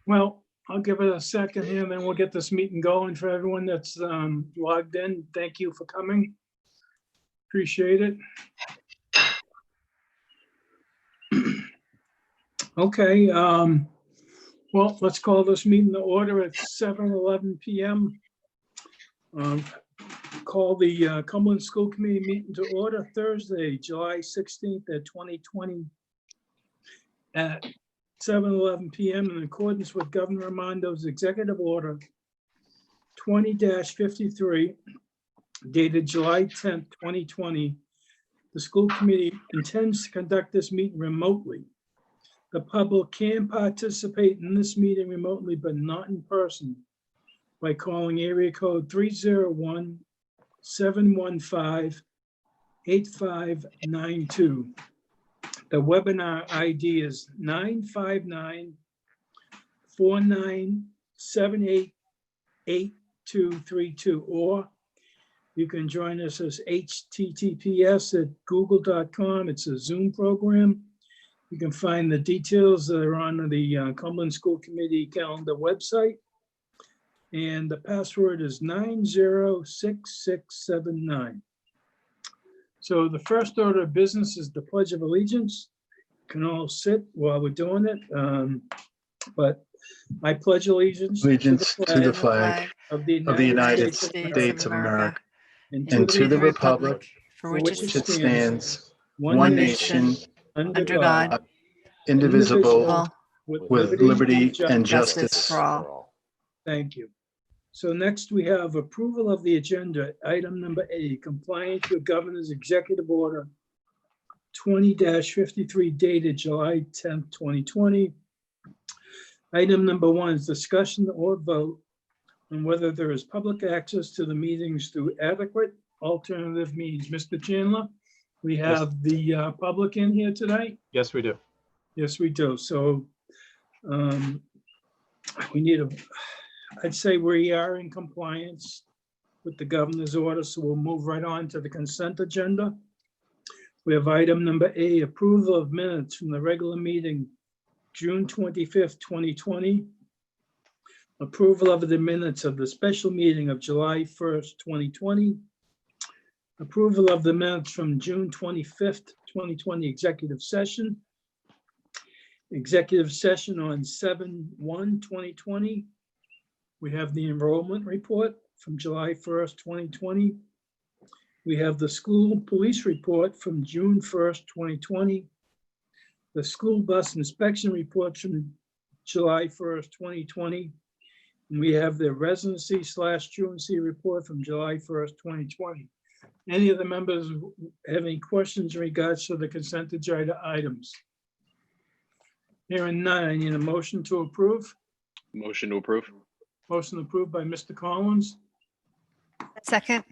Well, I'll give it a second here, and then we'll get this meeting going for everyone that's logged in. Thank you for coming. Appreciate it. Okay, well, let's call this meeting to order at 7:11 p.m. Call the Cumberland School Committee meeting to order Thursday, July 16th at 2020 at 7:11 p.m. in accordance with Governor Raimondo Executive Order 20-53 dated July 10th, 2020. The school committee intends to conduct this meeting remotely. The public can participate in this meeting remotely, but not in person, by calling area code 301-715-8592. The webinar ID is 959-497-8232, or you can join us as https://google.com. It's a Zoom program. You can find the details that are on the Cumberland School Committee calendar website. And the password is 906679. So the first order of business is the Pledge of Allegiance. You can all sit while we're doing it. But I pledge allegiance to the flag of the United States of America and to the republic for which it stands, one nation, under God, indivisible, with liberty and justice for all. Thank you. So next we have approval of the agenda. Item number A, compliance with Governor's Executive Order 20-53 dated July 10th, 2020. Item number 1 is discussion or vote on whether there is public access to the meetings through adequate alternative means. Mr. Chandler, we have the public in here today? Yes, we do. Yes, we do. So we need I'd say we are in compliance with the governor's order, so we'll move right on to the consent agenda. We have item number A, approval of minutes from the regular meeting, June 25th, 2020. Approval of the minutes of the special meeting of July 1st, 2020. Approval of the minutes from June 25th, 2020 executive session. Executive session on 7/1/2020. We have the enrollment report from July 1st, 2020. We have the school police report from June 1st, 2020. The school bus inspection report from July 1st, 2020. And we have the residency/truancy report from July 1st, 2020. Any of the members have any questions in regards to the consent agenda items? Hearing none, I need a motion to approve. Motion to approve. Motion approved by Mr. Collins, Second,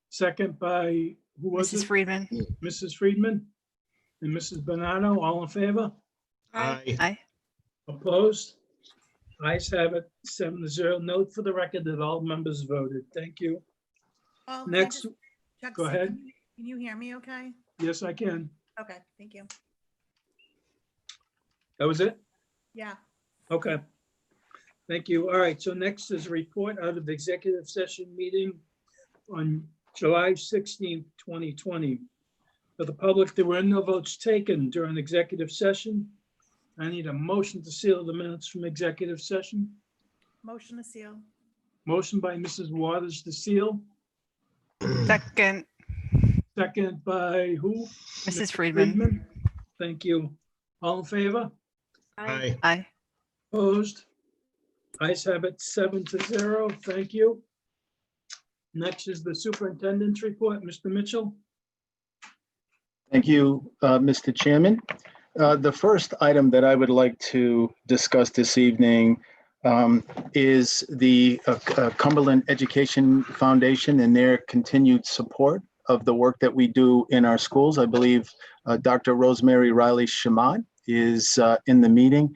second by, who was Mrs. it? Friedman. Mrs. Friedman and Mrs. Bernardo, all in favor? Aye. Aye. Opposed? Ayes have it, 7-0. Note for the record that all members voted. Thank you. Oh, Next, check go ahead. Can you hear me okay? Yes, I can. Okay, thank you. That was it? Yeah. Okay. Thank you. All right, so next is a report out of the executive session meeting on July 16th, 2020. For the public, there were no votes taken during the executive session. I need a motion to seal the minutes from executive session. Motion to seal. Motion by Mrs. Waters to seal, Second, second by who? Mrs. Friedman. Thank you. All in favor? Aye. Aye. Opposed? Ayes have it, 7-0. Thank you. Next is the superintendent's report. Mr. Mitchell? Thank you, Mr. Chairman. The first item that I would like to discuss this evening is the Cumberland Education Foundation and their continued support of the work that we do in our schools. I believe Dr. Rosemary Riley-Shamat is in the meeting.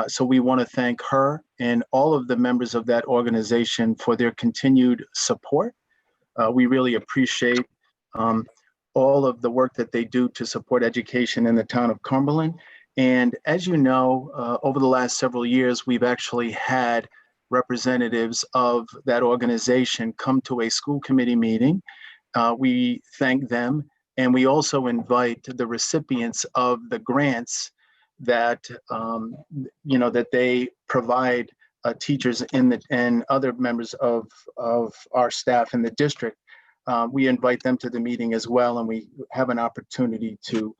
So we want to thank her and all of the members of that organization for their continued support. We really appreciate all of the work that they do to support education in the town of Cumberland. And as you know, over the last several years, we've actually had representatives of that organization come to a school committee meeting. We thank them, and we also invite the recipients of the grants that that they provide teachers and other members of our staff in the district. We invite them to the meeting as well, and we have an opportunity to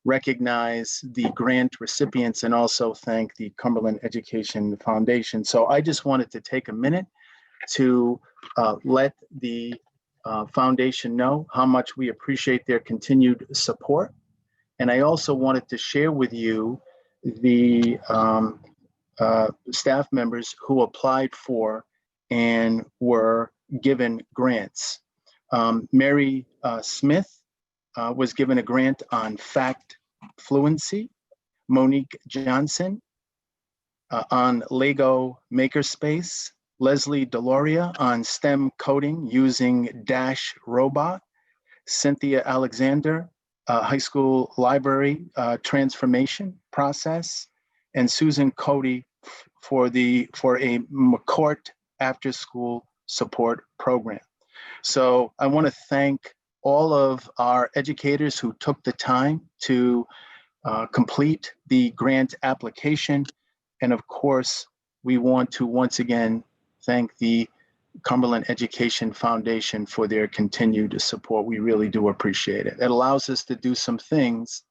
recognize the grant recipients and also thank the Cumberland Education Foundation. So I just wanted to take a minute to let the foundation know how much we appreciate their continued support. And I also wanted to share with you the staff members who applied for and were given grants. Mary Smith was given a grant on fact fluency. Monique Johnson on Lego Makerspace. Leslie Deloria on STEM coding using Dash Robot. Cynthia Alexander, high school library transformation process, and Susan Cody for a McCourt after school support program. So I want to thank all of our educators who took the time to complete the grant application. And of course, we want to once again thank the Cumberland Education Foundation for their continued support. We really do appreciate it. It allows us to do some things,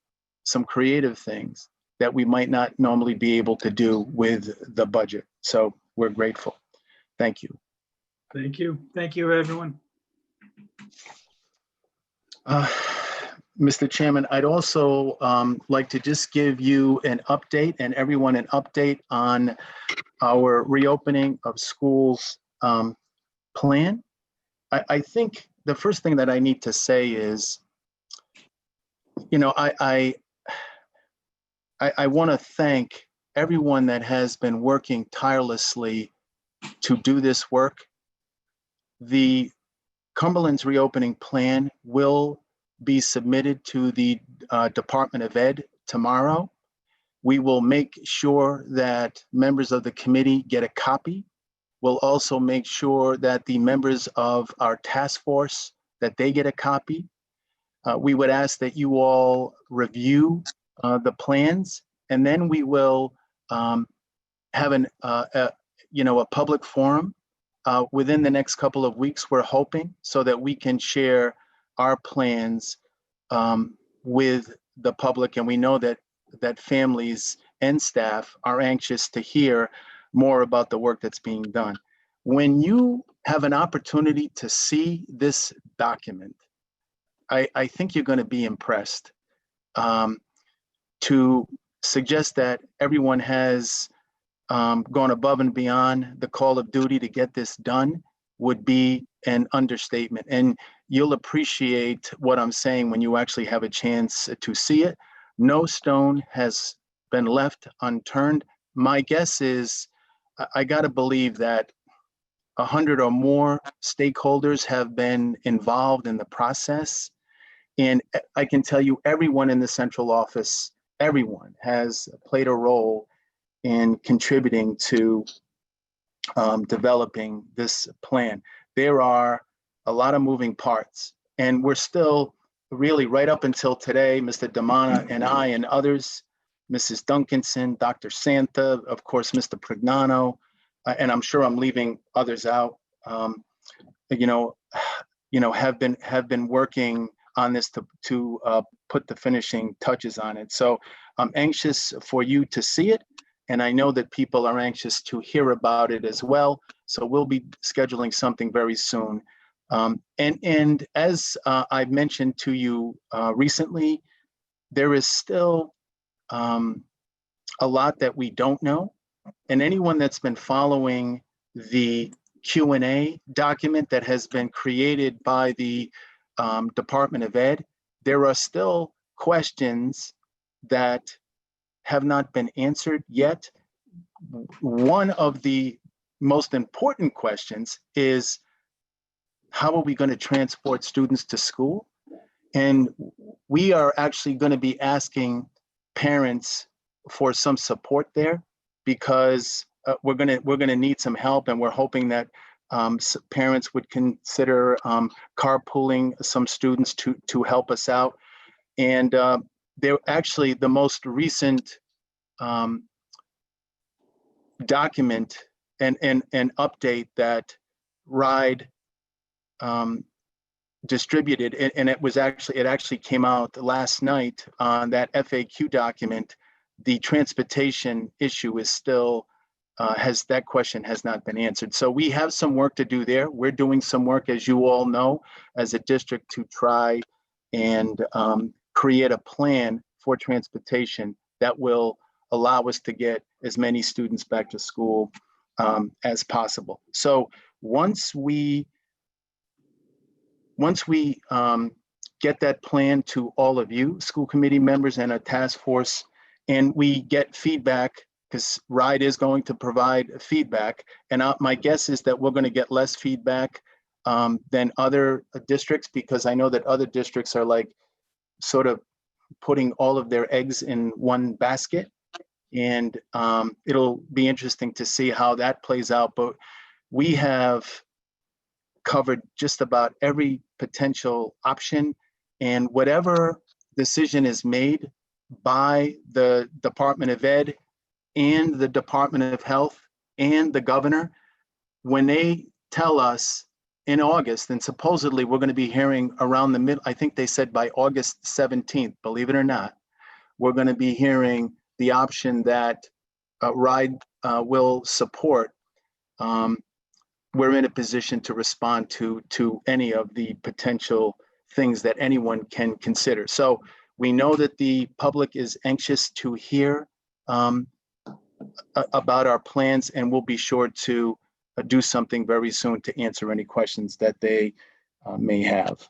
some creative things that we might not normally be able to do with the budget. So we're grateful. Thank you. Thank you. Thank you, everyone. Mr. Chairman, I'd also like to just give you an update and everyone an update on our reopening of schools plan. I think the first thing that I need to say is, I want to thank everyone that has been working tirelessly to do this work. The Cumberland's reopening plan will be submitted to the Department of Ed tomorrow. We will make sure that members of the committee get a copy. We'll also make sure that the members of our task force, that they get a copy. We would ask that you all review the plans, and then we will have a public forum within the next couple of weeks, we're hoping, so that we can share our plans with the public. And we know that families and staff are anxious to hear more about the work that's being done. When you have an opportunity to see this document, I think you're going to be impressed. To suggest that everyone has gone above and beyond the call of duty to get this done would be an understatement. And you'll appreciate what I'm saying when you actually have a chance to see it. No stone has been left unturned. My guess is, I got to believe that 100 or more stakeholders have been involved in the process. And I can tell you, everyone in the central office, everyone has played a role in contributing to developing this plan. There are a lot of moving parts, and we're still really, right up until today, Mr. Damana and I and others, Mrs. Duncanson, Dr. Santa, of course, Mr. Prignano, and I'm sure I'm leaving others out, have been working on this to put the finishing touches on it. So I'm anxious for you to see it, and I know that people are anxious to hear about it as well. So we'll be scheduling something very soon. And as I've mentioned to you recently, there is still a lot that we don't know. And anyone that's been following the Q&A document that has been created by the Department of Ed, there are still questions that have not been answered yet. One of the most important questions is, how are we going to transport students to school? And we are actually going to be asking parents for some support there, because we're gonna need some help, and we're hoping that parents would consider carpooling some students to help us out. And they're actually the most recent document and update that RIDE distributed, and it actually came out last night on that FAQ document. The transportation issue is still that question has not been answered. So we have some work to do there. We're doing some work, as you all know, as a district, to try and create a plan for transportation that will allow us to get as many students back to school as possible. So once we get that plan to all of you, school committee members and a task force, and we get feedback, because RIDE is going to provide feedback, and my guess is that we're going to get less feedback than other districts, because I know that other districts are like sort of putting all of their eggs in one basket, and it'll be interesting to see how that plays out. But we have covered just about every potential option, and whatever decision is made by the Department of Ed and the Department of Health and the governor, when they tell us in August, and supposedly we're going to be hearing around the middle, I think they said by August 17th, believe it or not, we're going to be hearing the option that RIDE will support. We're in a position to respond to any of the potential things that anyone can consider. So we know that the public is anxious to hear about our plans, and we'll be sure to do something very soon to answer any questions that they may have.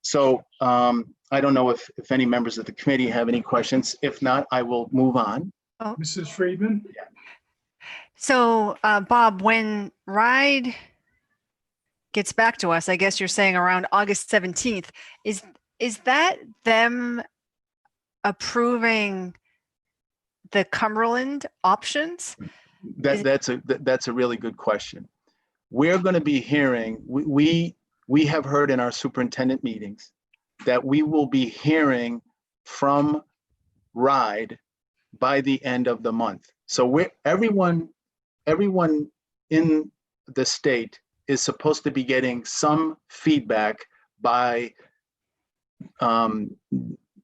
So I don't know if any members of the committee have any questions. If not, I will move on. Mrs. Friedman? So, Bob, when RIDE gets back to us, I guess you're saying around August 17th, is that them approving the Cumberland options? That's a really good question. We're going to be hearing, we have heard in our superintendent meetings that we will be hearing from RIDE by the end of the month. So everyone in the state is supposed to be getting some feedback by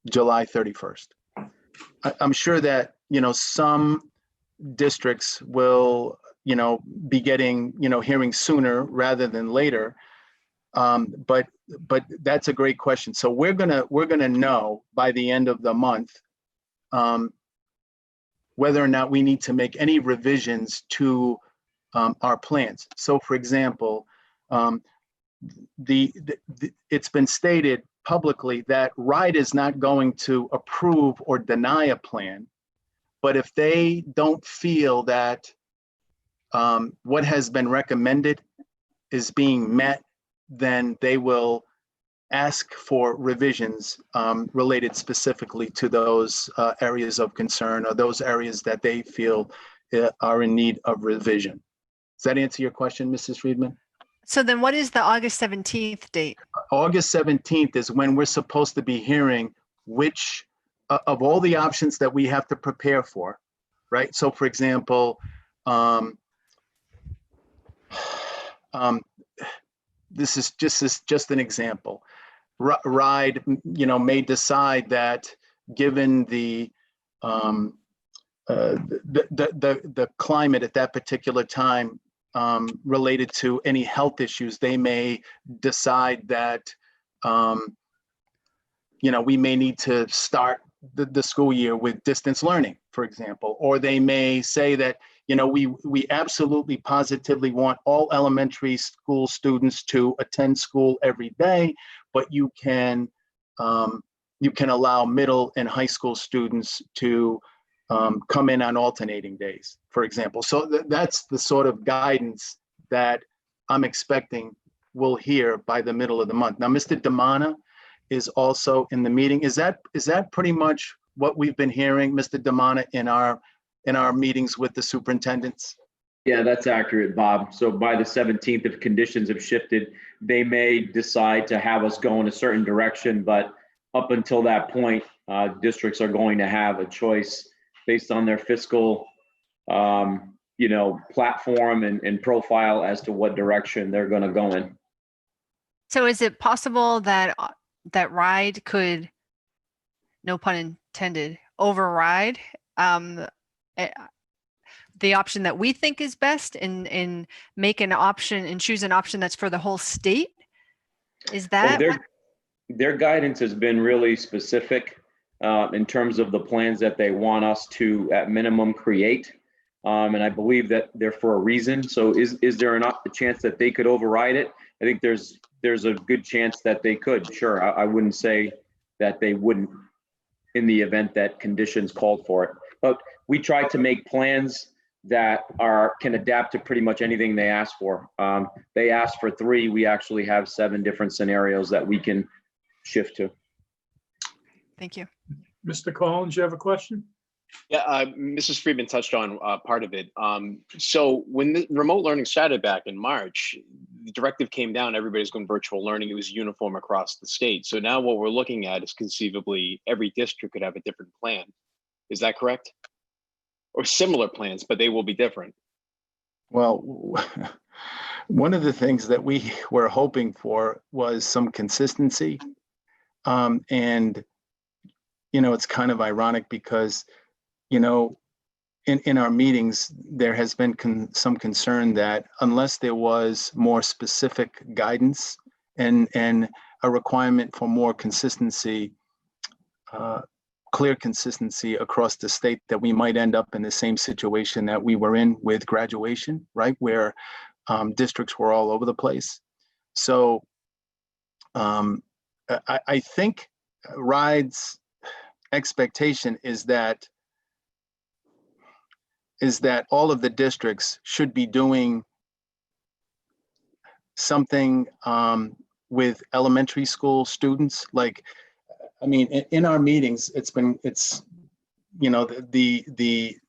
July 31st. I'm sure that, some districts will, be getting, hearing sooner rather than later. But that's a great question. So we're gonna know by the end of the month whether or not we need to make any revisions to our plans. So, for example, it's been stated publicly that RIDE is not going to approve or deny a plan, but if they don't feel that what has been recommended is being met, then they will ask for revisions related specifically to those areas of concern, or those areas that they feel are in need of revision. Does that answer your question, Mrs. Friedman? So then what is the August 17th date? August 17th is when we're supposed to be hearing which of all the options that we have to prepare for, right? So for example, this is just an example. RIDE, may decide that given the climate at that particular time related to any health issues, they may decide that we may need to start the school year with distance learning, for example, or they may say that we absolutely positively want all elementary school students to attend school every day, but you can allow middle and high school students to come in on alternating days, for example. So that's the sort of guidance that I'm expecting we'll hear by the middle of the month. Now, Mr. Damana is also in the meeting. Is that pretty much what we've been hearing, Mr. Damana, in our meetings with the superintendents? Yeah, that's accurate, Bob. So by the 17th, if conditions have shifted, they may decide to have us go in a certain direction. But up until that point, districts are going to have a choice based on their fiscal, platform and profile as to what direction they're going to go in. So is it possible that that RIDE could, no pun intended, override the option that we think is best and make an option and choose an option that's for the whole state? Is that? Well, their guidance has been really specific in terms of the plans that they want us to, at minimum, create. And I believe that they're for a reason. So is there a chance that they could override it? I think there's a good chance that they could. Sure, I wouldn't say that they wouldn't in the event that conditions called for it. But we try to make plans that can adapt to pretty much anything they ask for. They asked for 3. We actually have 7 different scenarios that we can shift to. Thank you. Mr. Collins, you have a question? Yeah, Mrs. Friedman touched on part of it. So when the remote learning started back in March, the directive came down, everybody's going virtual learning. It was uniform across the state. So now what we're looking at is conceivably every district could have a different plan. Is that correct? Or similar plans, but they will be different. Well, one of the things that we were hoping for was some consistency. And, it's kind of ironic because, in our meetings, there has been some concern that unless there was more specific guidance and a requirement for more consistency, clear consistency across the state, that we might end up in the same situation that we were in with graduation, right? Where districts were all over the place. So I think RIDE's expectation is that all of the districts should be doing something with elementary school students. Like, I mean, in our meetings, the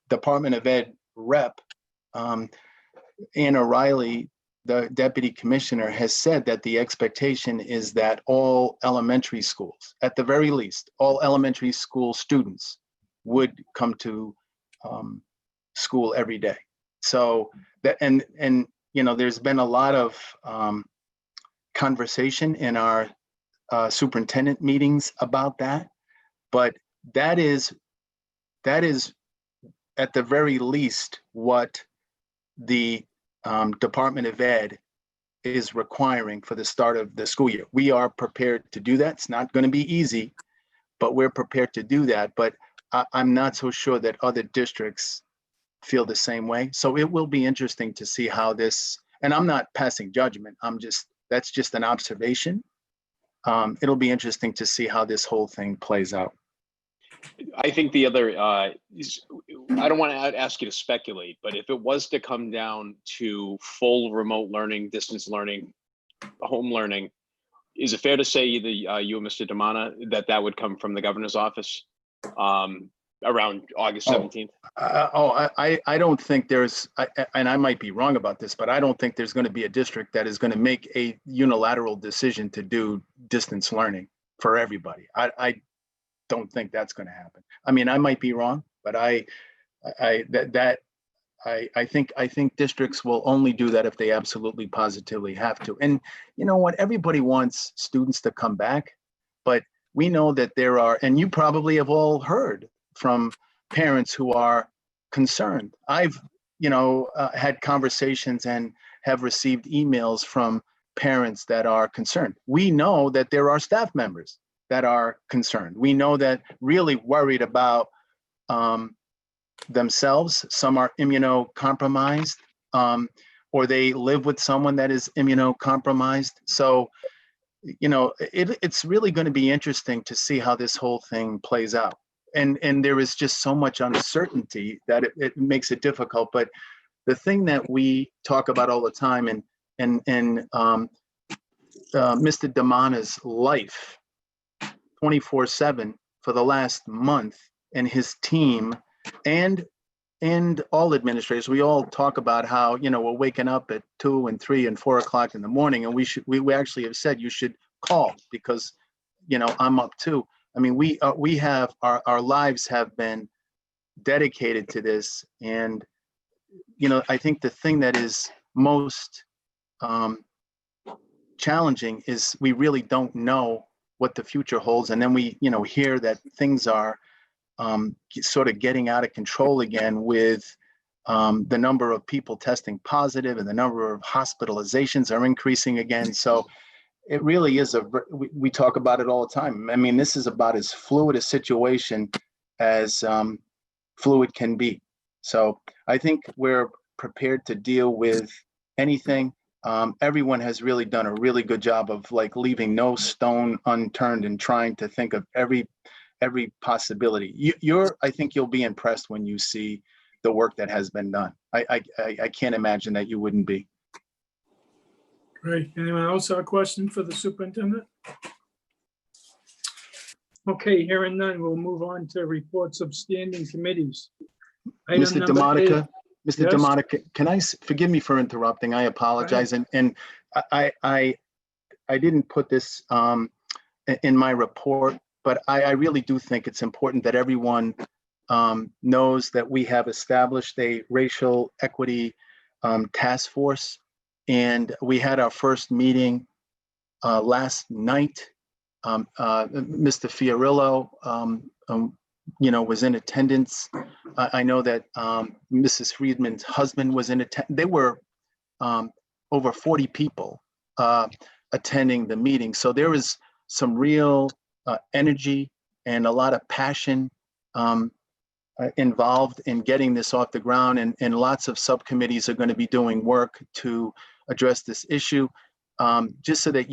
Department of Ed rep, Anna Riley, the deputy commissioner, has said that the expectation is that all elementary schools, at the very least, all elementary school students would come to school every day. So that, and there's been a lot of conversation in our superintendent meetings about that, but that is at the very least what the Department of Ed is requiring for the start of the school year. We are prepared to do that. It's not going to be easy, but we're prepared to do that. But I'm not so sure that other districts feel the same way. So it will be interesting to see how this, and I'm not passing judgment, that's just an observation. It'll be interesting to see how this whole thing plays out. I think the other, I don't want to ask you to speculate, but if it was to come down to full remote learning, distance learning, home learning, is it fair to say either you and Mr. Damana that would come from the governor's office around August 17th? I don't think there's, and I might be wrong about this, but I don't think there's going to be a district that is going to make a unilateral decision to do distance learning for everybody. I don't think that's going to happen. I mean, I might be wrong, but I think districts will only do that if they absolutely positively have to. And you know what? Everybody wants students to come back, but we know that there are, and you probably have all heard from parents who are concerned. I've, had conversations and have received emails from parents that are concerned. We know that there are staff members that are concerned. We know that really worried about themselves. Some are immunocompromised, or they live with someone that is immunocompromised. So, it's really going to be interesting to see how this whole thing plays out. And there is just so much uncertainty that it makes it difficult. But the thing that we talk about all the time, and Mr. Damana's life, 24/7 for the last month, and his team and all administrators, we all talk about how, we're waking up at 2 and 3 and 4 o'clock in the morning, and we actually have said you should call because, I'm up too. I mean, we have our lives have been dedicated to this. And, I think the thing that is most challenging is we really don't know what the future holds. And then we, hear that things are sort of getting out of control again with the number of people testing positive and the number of hospitalizations are increasing again. So it really is we talk about it all the time. I mean, this is about as fluid a situation as fluid can be. So I think we're prepared to deal with anything. Everyone has really done a really good job of leaving no stone unturned and trying to think of every possibility. I think you'll be impressed when you see the work that has been done. I can't imagine that you wouldn't be. Great. Anyone else have a question for the superintendent? Okay, hearing none, we'll move on to reports of standing committees. Item Mr. number DeMonica, 8. Mr. Yes? DeMonica, can I forgive me for interrupting? I apologize. And I didn't put this in my report, but I really do think it's important that everyone knows that we have established a racial equity task force. And we had our first meeting last night. Mr. Fiorillo, was in attendance. I know that Mrs. Friedman's husband was in attendance. There were over 40 people attending the meeting. So there was some real energy and a lot of passion involved in getting this off the ground, and lots of subcommittees are going to be doing work to address this issue. Just so that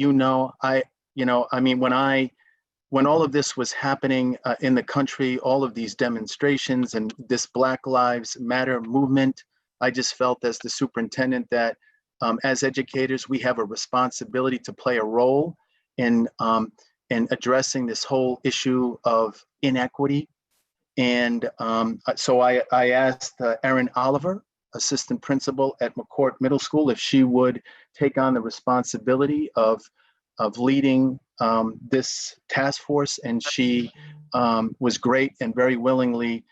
when all of this was happening in the country, all of these demonstrations and this Black Lives Matter movement, I just felt as the superintendent that as educators, we have a responsibility to play a role in addressing this whole issue of inequity. And so I asked Erin Oliver, assistant principal at McCourt Middle School, if she would take on the responsibility of leading this task force, and she was great and very willingly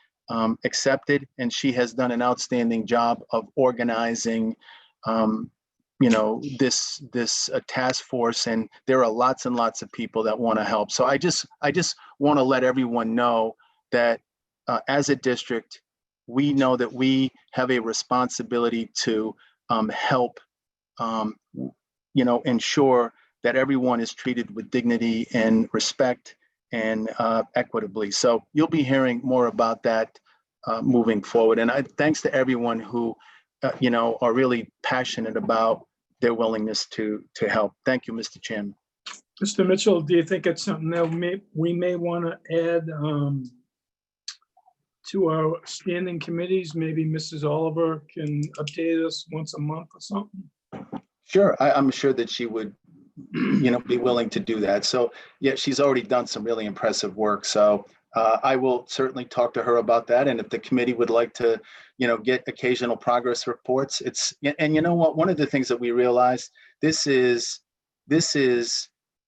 accepted. And she has done an outstanding job of organizing, this task force. And there are lots and lots of people that want to help. So I just want to let everyone know that as a district, we know that we have a responsibility to help, ensure that everyone is treated with dignity and respect and equitably. So you'll be hearing more about that moving forward. And thanks to everyone who, are really passionate about their willingness to help. Thank you, Mr. Chairman. Mr. Mitchell, do you think it's something that we may want to add to our standing committees? Maybe Mrs. Oliver can update us once a month or something? Sure, I'm sure that she would, be willing to do that. So yeah, she's already done some really impressive work. So I will certainly talk to her about that. And if the committee would like to, get occasional progress reports, and you know what, one of the things that we realized, this is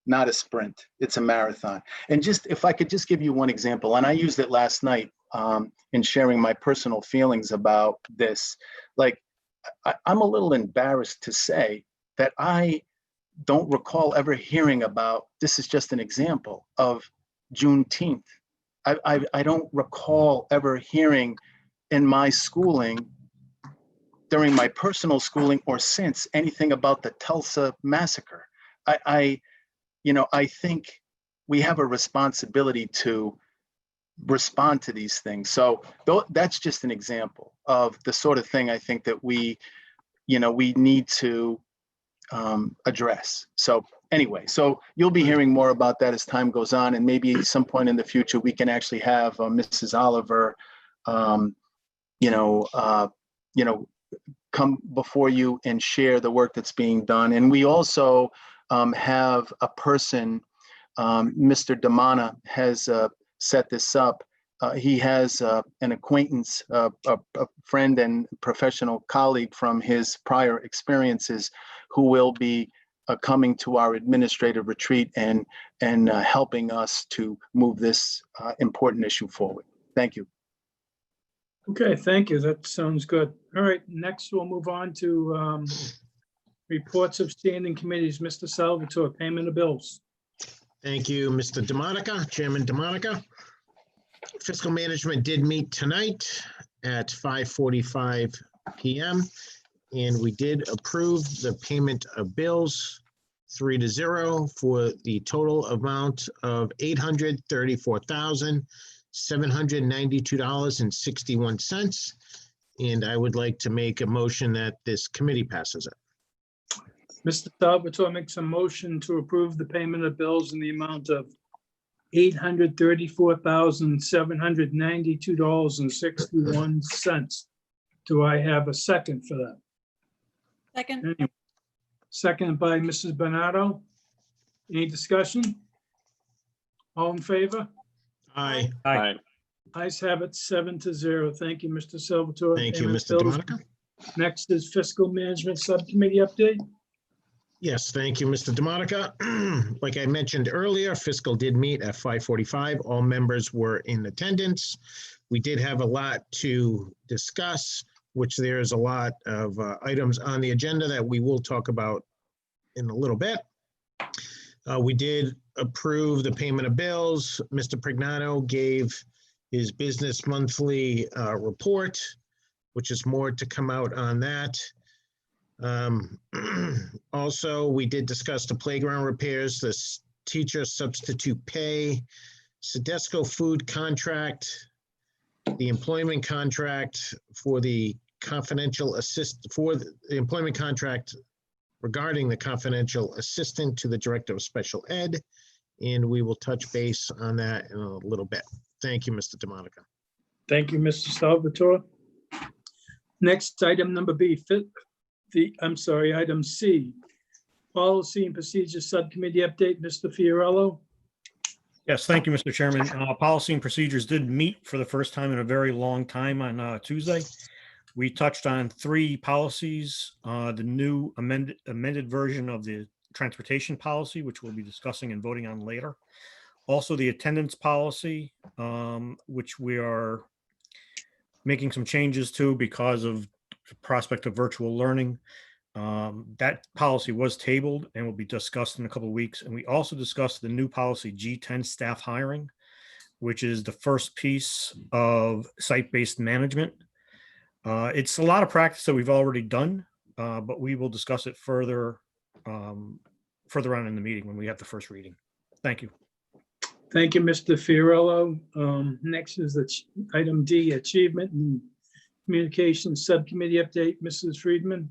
not a sprint, it's a marathon. And if I could just give you one example, and I used it last night in sharing my personal feelings about this. I'm a little embarrassed to say that I don't recall ever hearing about, this is just an example of Juneteenth. I don't recall ever hearing in my schooling, during my personal schooling or since, anything about the Tulsa massacre. I think we have a responsibility to respond to these things. So that's just an example of the sort of thing I think that we need to address. So anyway, so you'll be hearing more about that as time goes on, and maybe at some point in the future we can actually have Mrs. Oliver, come before you and share the work that's being done. And we also have a person, Mr. Damana has set this up, he has an acquaintance, a friend and professional colleague from his prior experiences who will be coming to our administrative retreat and helping us to move this important issue forward. Thank you. Okay, thank you. That sounds good. All right, next we'll move on to reports of standing committees. Mr. Salvatore, payment of bills. Thank you, Mr. DeMonica, Chairman DeMonica. Fiscal Management did meet tonight at 5:45 PM. And we did approve the payment of bills 3-0 for the total amount of $834,792.61. And I would like to make a motion that this committee passes it. Mr. Salvatore makes a motion to approve the payment of bills in the amount of $834,792.61. Do I have a second for that? Second. Anyway, seconded by Mrs. Bernardo. Any discussion? All in favor? Aye. Aye. Ayes have it 7-0. Thank you, Mr. Salvatore. Thank you, Payment Mr. bills. DeMonica. Next is Fiscal Management Subcommittee update. Yes, thank you, Mr. DeMonica. Like I mentioned earlier, fiscal did meet at 5:45. All members were in attendance. We did have a lot to discuss, which there's a lot of items on the agenda that we will talk about in a little bit. We did approve the payment of bills. Mr. Prignano gave his business monthly report, which is more to come out on that. Also, we did discuss the playground repairs, the teacher substitute pay, Sedesco food contract, the employment contract for the confidential employment contract regarding the confidential assistant to the Director of Special Ed. And we will touch base on that in a little bit. Thank you, Mr. DeMonica. Thank you, Mr. Salvatore. Next, item number B, item C, Policy and Procedures Subcommittee update, Mr. Fiorello. Yes, thank you, Mr. Chairman. Policy and Procedures did meet for the first time in a very long time on Tuesday. We touched on 3 policies, the new amended version of the transportation policy, which we'll be discussing and voting on later. Also, the attendance policy, which we are making some changes to because of the prospect of virtual learning. That policy was tabled and will be discussed in a couple of weeks. And we also discussed the new policy G10 staff hiring, which is the first piece of site-based management. It's a lot of practice that we've already done, but we will discuss it further on in the meeting when we have the first reading. Thank you. Thank you, Mr. Fiorello. Next is item D, Achievement and Communications Subcommittee update, Mrs. Friedman.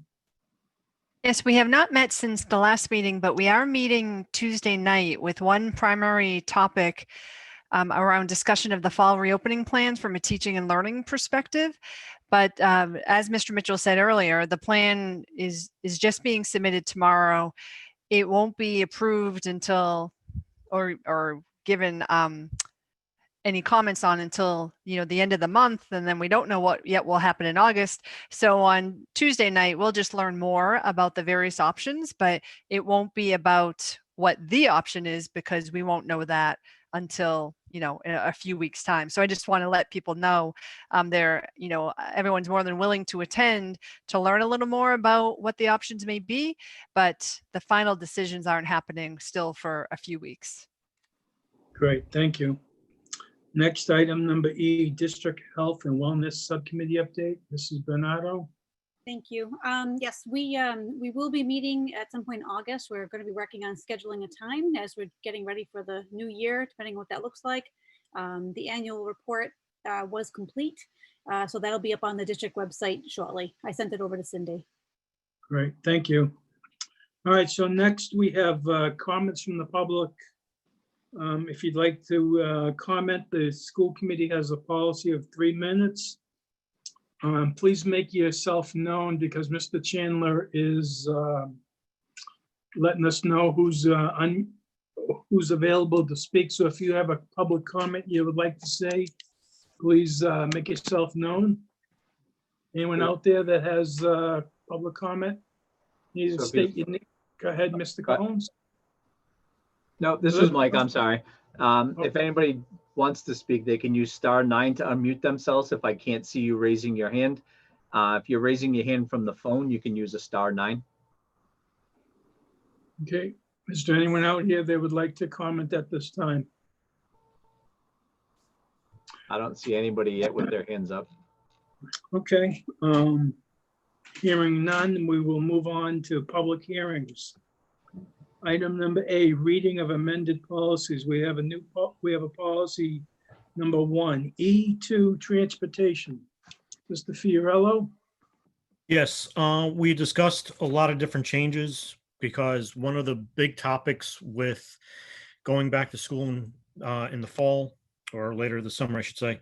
Yes, we have not met since the last meeting, but we are meeting Tuesday night with one primary topic around discussion of the fall reopening plans from a teaching and learning perspective. But as Mr. Mitchell said earlier, the plan is just being submitted tomorrow. It won't be approved until, or given any comments on until, the end of the month. And then we don't know what yet will happen in August. So on Tuesday night, we'll just learn more about the various options, but it won't be about what the option is because we won't know that until, in a few weeks time. So I just want to let people know everyone's more than willing to attend to learn a little more about what the options may be, but the final decisions aren't happening still for a few weeks. Great, thank you. Next, item number E, District Health and Wellness Subcommittee update, Mrs. Bernardo. Thank you. Yes, we will be meeting at some point in August. We're going to be working on scheduling a time as we're getting ready for the new year, depending on what that looks like. The annual report was complete, so that'll be up on the district website shortly. I sent it over to Cindy. Great, thank you. All right, so next we have comments from the public. If you'd like to comment, the school committee has a policy of 3 minutes. Please make yourself known because Mr. Chandler is letting us know who's available to speak. So if you have a public comment you would like to say, please make yourself known. Anyone out there that has public comment? Need to So state your name. Go ahead, Mr. Collins. No, this is Mike, I'm sorry. If anybody wants to speak, they can use *9 to unmute themselves if I can't see you raising your hand. If you're raising your hand from the phone, you can use a *9. Okay, is there anyone out here that would like to comment at this time? I don't see anybody yet with their hands up. Okay, hearing none, we will move on to public hearings. Item number A, reading of amended policies. We have a policy number 1, E2 transportation. Mr. Fiorello? Yes, we discussed a lot of different changes because one of the big topics with going back to school in the fall or later this summer, I should say,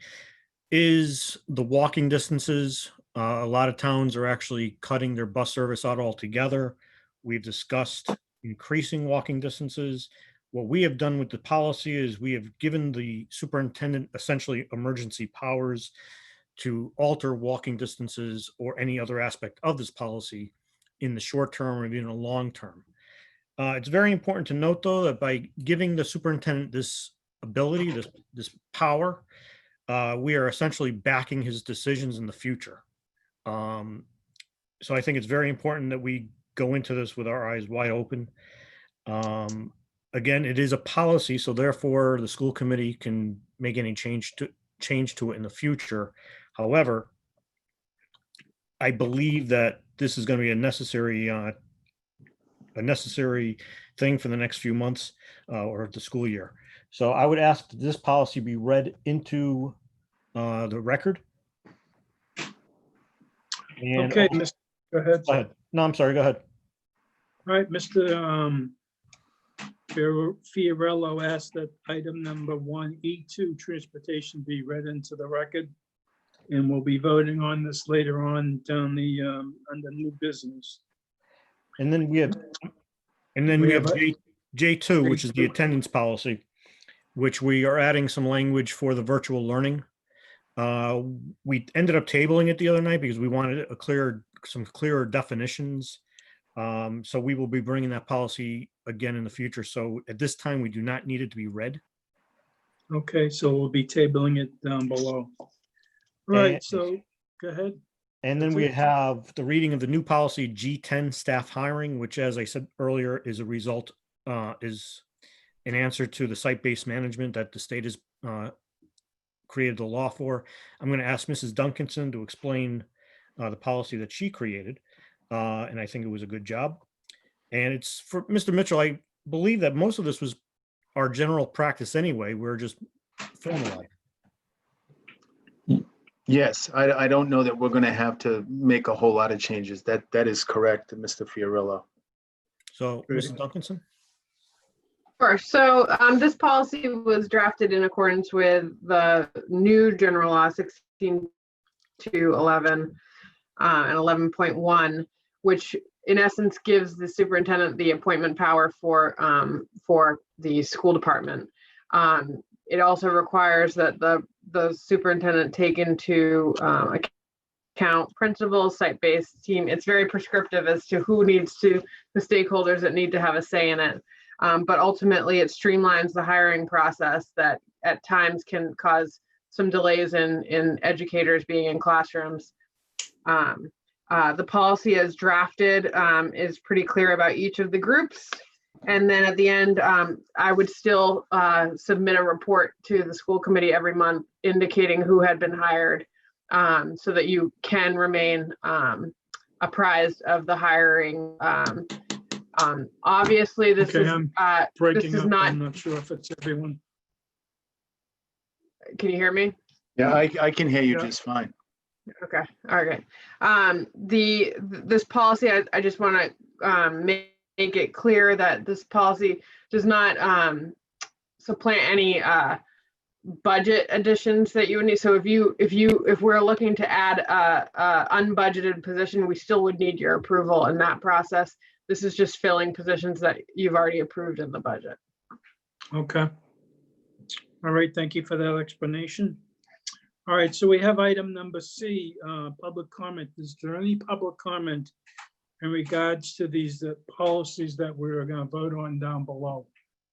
is the walking distances. A lot of towns are actually cutting their bus service out altogether. We've discussed increasing walking distances. What we have done with the policy is we have given the superintendent essentially emergency powers to alter walking distances or any other aspect of this policy in the short term or even the long term. It's very important to note, though, that by giving the superintendent this ability, this power, we are essentially backing his decisions in the future. So I think it's very important that we go into this with our eyes wide open. Again, it is a policy, so therefore the school committee can make any change to it in the future. However, I believe that this is going to be a necessary thing for the next few months or the school year. So I would ask that this policy be read into the record. And Okay, go ahead. Go ahead. No, I'm sorry. Go ahead. All right, Mr. Fiorello asked that item number 1, E2 transportation be read into the record. And we'll be voting on this later on down the, under new business. And then we have J2, which is the attendance policy, which we are adding some language for the virtual learning. We ended up tabling it the other night because we wanted some clearer definitions. So we will be bringing that policy again in the future. So at this time, we do not need it to be read. Okay, so we'll be tabling it down below. All right, so go ahead. And then That's we it. have the reading of the new policy G10 staff hiring, which, as I said earlier, is a result, is an answer to the site-based management that the state has created the law for. I'm going to ask Mrs. Duncanson to explain the policy that she created. And I think it was a good job. And it's for Mr. Mitchell. I believe that most of this was our general practice anyway. We're just formalized. Yes, I don't know that we're going to have to make a whole lot of changes. That is correct, Mr. Fiorillo. So, Mrs. Duncanson? Sure. So this policy was drafted in accordance with the new general law 16 to 11 and 11.1, which in essence gives the superintendent the appointment power for the school department. It also requires that the superintendent take into account principals, site-based team. It's very prescriptive as to who needs to, the stakeholders that need to have a say in it. But ultimately, it streamlines the hiring process that at times can cause some delays in educators being in classrooms. The policy as drafted is pretty clear about each of the groups. And then at the end, I would still submit a report to the school committee every month indicating who had been hired so that you can remain apprised of the hiring. Obviously, this Okay, is I'm this breaking is up. not. I'm not sure if it's everyone. Can you hear me? Yeah, I can hear you Yeah. just fine. Okay. All right. This policy, I just want to make it clear that this policy does not supplant any budget additions that you would need. So if we're looking to add a unbudgeted position, we still would need your approval in that process. This is just filling positions that you've already approved in the budget. Okay. All right, thank you for that explanation. All right, so we have item number C, public comment. Is there any public comment in regards to these policies that we're going to vote on down below?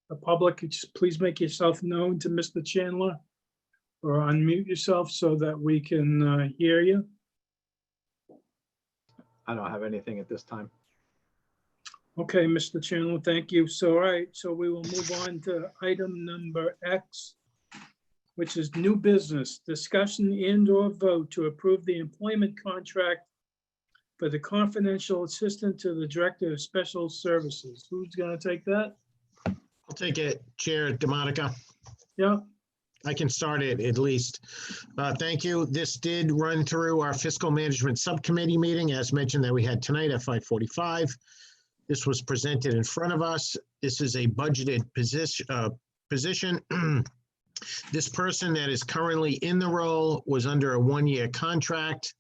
The public, just please make yourself known to Mr. Chandler or unmute yourself so that we can hear you. I don't have anything at this time. Okay, Mr. Chandler, thank you. So, all right, so we will move on to item number X, which is new business, discussion and or vote to approve the employment contract for the confidential assistant to the Director of Special Services. Who's going to take that? I'll take it, Chair DeMonica. Yeah, I can start it at least. Thank you. This did run through our fiscal management subcommittee meeting, as mentioned, that we had tonight at 5:45. This was presented in front of us. This is a budgeted position. This person that is currently in the role was under a one-year contract,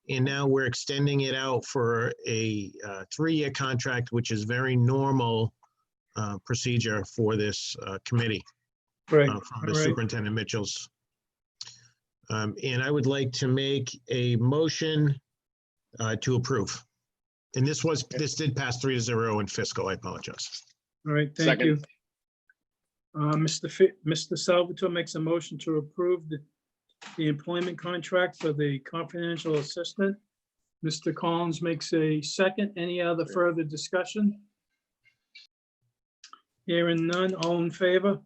and now we're extending it out for a 3-year contract, which is very normal procedure for this committee right. from the All right. Superintendent Mitchell's. And I would like to make a motion to approve. And this did pass 3-0 in fiscal. I apologize. All right, thank Second. you. Mr. Salvatore makes a motion to approve the employment contract for the confidential assistant. Mr. Collins makes a second. Any other further discussion? Hearing none, all in favor?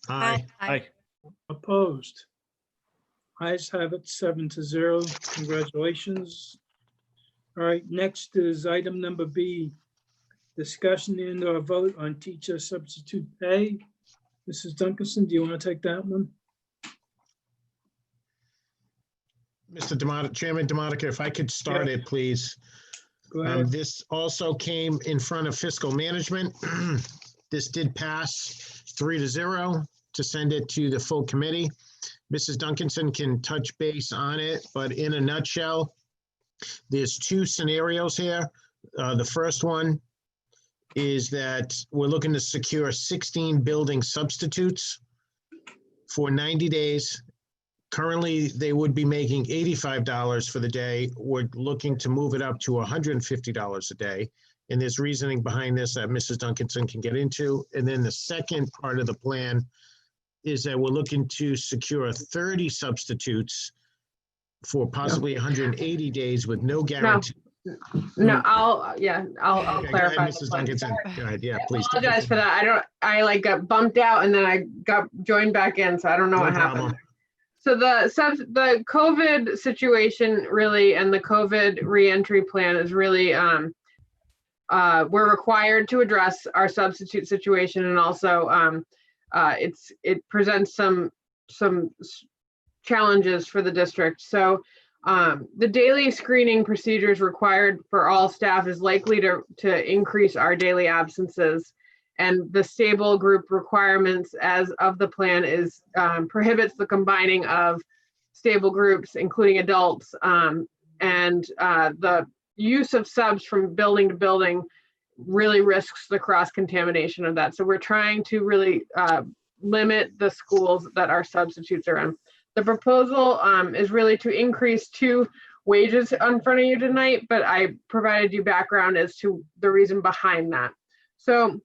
Aye. Aye. Opposed? Ayes have it, 7-0. Congratulations. All right, next is item number B, discussion and or vote on teacher substitute pay. Mrs. Duncanson, do you want to take that one? Mr. DeMonica, Chairman DeMonica, if I could start it, please. Go ahead. This also came in front of fiscal management. This did pass 3-0 to send it to the full committee. Mrs. Duncanson can touch base on it, but in a nutshell, there's 2 scenarios here. The first one is that we're looking to secure 16 building substitutes for 90 days. Currently, they would be making $85 for the day. We're looking to move it up to $150 a day. And there's reasoning behind this that Mrs. Duncanson can get into. And then the second part of the plan is that we're looking to secure 30 substitutes for possibly 180 days with no guarantee. No, I'll Okay, go ahead, clarify. Mrs. Duncanson. Go ahead, yeah, please. I apologize for that. I like got bumped out and then I got joined back in, so I don't know No what problem. happened. So the COVID situation really, and the COVID reentry plan is really, we're required to address our substitute situation, and also it presents some challenges for the district. So the daily screening procedures required for all staff is likely to increase our daily absences. And the stable group requirements as of the plan is prohibits the combining of stable groups, including adults, and the use of subs from building to building really risks the cross-contamination of that. So we're trying to really limit the schools that our substitutes are in. The proposal is really to increase 2 wages in front of you tonight, but I provided you background as to the reason behind that. So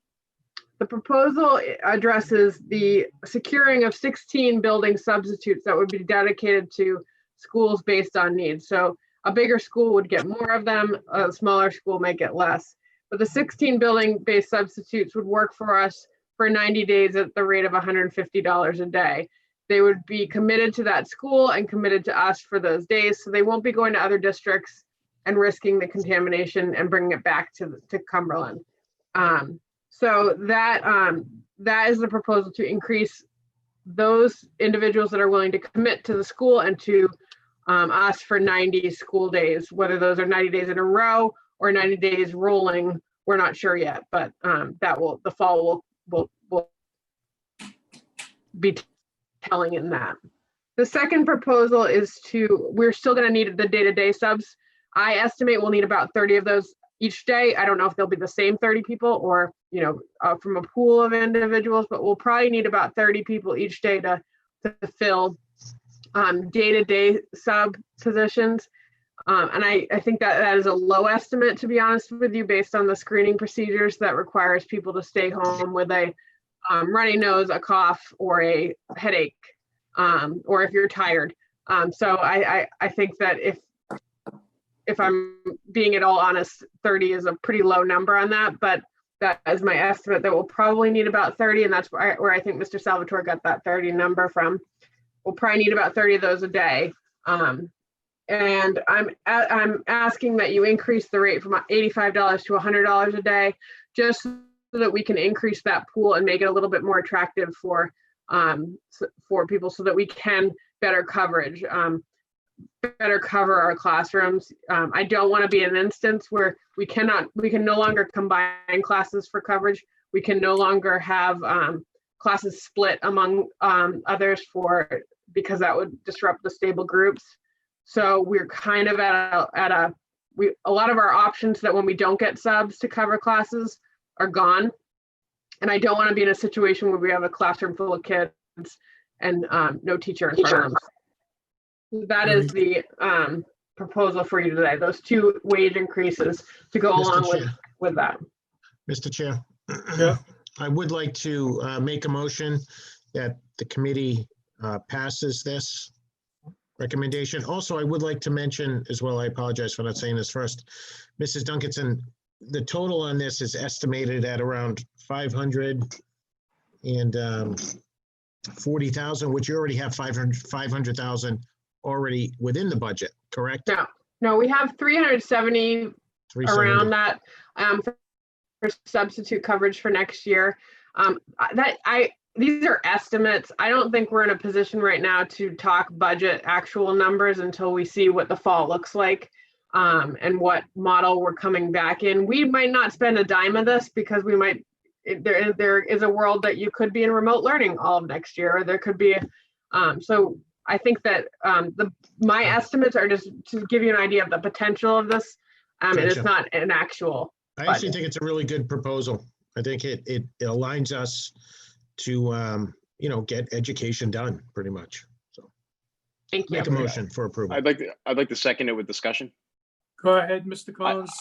the proposal addresses the securing of 16 building substitutes that would be dedicated to schools based on needs. So a bigger school would get more of them, a smaller school might get less. But the 16 building-based substitutes would work for us for 90 days at the rate of $150 a day. They would be committed to that school and committed to us for those days, so they won't be going to other districts and risking the contamination and bringing it back to Cumberland. So that is the proposal, to increase those individuals that are willing to commit to the school and to us for 90 school days, whether those are 90 days in a row or 90 days rolling, we're not sure yet, but the fall will be telling in that. The second proposal is we're still going to need the day-to-day subs. I estimate we'll need about 30 of those each day. I don't know if they'll be the same 30 people or, from a pool of individuals, but we'll probably need about 30 people each day to fill day-to-day sub positions. And I think that that is a low estimate, to be honest with you, based on the screening procedures that requires people to stay home with a runny nose, a cough, or a headache, or if you're tired. So I think that if I'm being at all honest, 30 is a pretty low number on that, but that is my estimate that we'll probably need about 30, and that's where I think Mr. Salvatore got that 30 number from. We'll probably need about 30 of those a day. And I'm asking that you increase the rate from $85 to $100 a day, just so that we can increase that pool and make it a little bit more attractive for people, so that we can better cover our classrooms. I don't want to be in an instance where we can no longer combine classes for coverage. We can no longer have classes split among others because that would disrupt the stable groups. So we're kind of at a lot of our options that when we don't get subs to cover classes are gone. And I don't want to be in a situation where we have a classroom full of kids and no teacher in front of them. That is the proposal for you today, those two wage increases to go along with that. Mr. Chair. Yeah. I would like to make a motion that the committee passes this recommendation. Also, I would like to mention as well, I apologize for not saying this first, Mrs. Duncanson, the total on this is estimated at around 540,000, which you already have 500,000 already within the budget, correct? No, we have 370 around that for substitute coverage for next year. These are estimates. I don't think we're in a position right now to talk budget actual numbers until we see what the fall looks like and what model we're coming back in. We might not spend a dime of this because there is a world that you could be in remote learning all of next year, or there could be, so I think that my estimates are just to give you an idea of the potential of this, and it's not an actual I actually think it's a really good proposal. I think it aligns us to, get education done pretty much. So thank you. Make a motion for approval. I'd like to second it with discussion. Go ahead, Mr. Collins.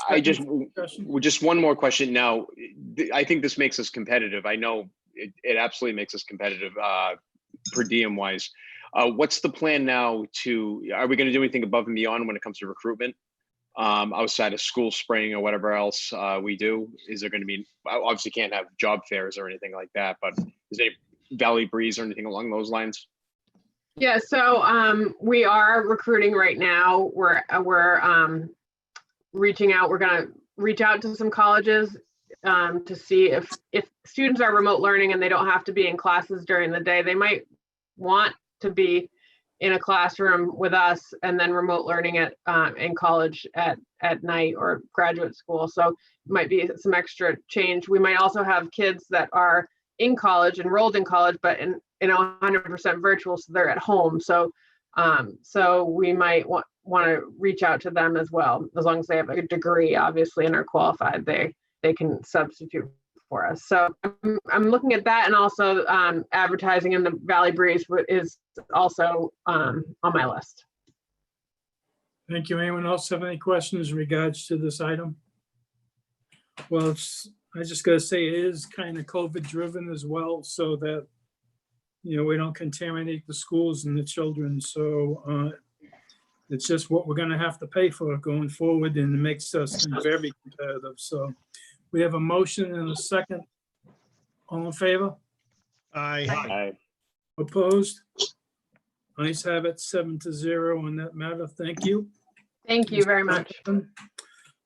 Just one more question now. I think this makes us competitive. I know it absolutely makes us competitive per diem wise. What's the plan now are we going to do anything above and beyond when it comes to recruitment? Outside of school spraying or whatever else we do? Is there going to be, obviously can't have job fairs or anything like that, but is there any Valley Breeze or anything along those lines? Yeah, so we are recruiting right now. We're reaching out. We're going to reach out to some colleges to see if students are remote learning and they don't have to be in classes during the day. They might want to be in a classroom with us and then remote learning in college at night or graduate school. So it might be some extra change. We might also have kids that are in college, enrolled in college, but in 100% virtual, so they're at home. So we might want to reach out to them as well. As long as they have a degree, obviously, and are qualified, they can substitute for us. So I'm looking at that, and also advertising in the Valley Breeze is also on my list. Thank you. Anyone else have any questions in regards to this item? Well, I just gotta say it is kind of COVID driven as well, so that, we don't contaminate the schools and the children. So it's just what we're gonna have to pay for going forward, and it makes us very competitive. So we have a motion and a second. All in favor? Aye. Opposed? Ayes have it, 7-0 on that matter. Thank you. Thank you very much. All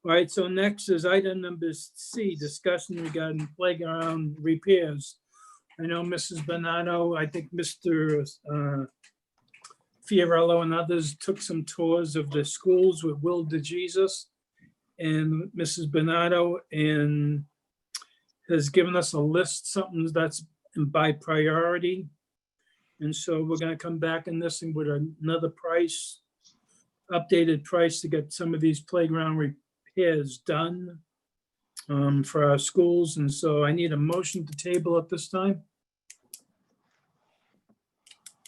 right, so next is item number C, discussion regarding playground repairs. I know Mrs. Bernardo, I think Mr. Fiorello and others took some tours of the schools with Will DeJesus and Mrs. Bernardo, and has given us a list, something that's by priority. And so we're gonna come back in this and with another price, updated price to get some of these playground repairs done for our schools. And so I need a motion to table at this time.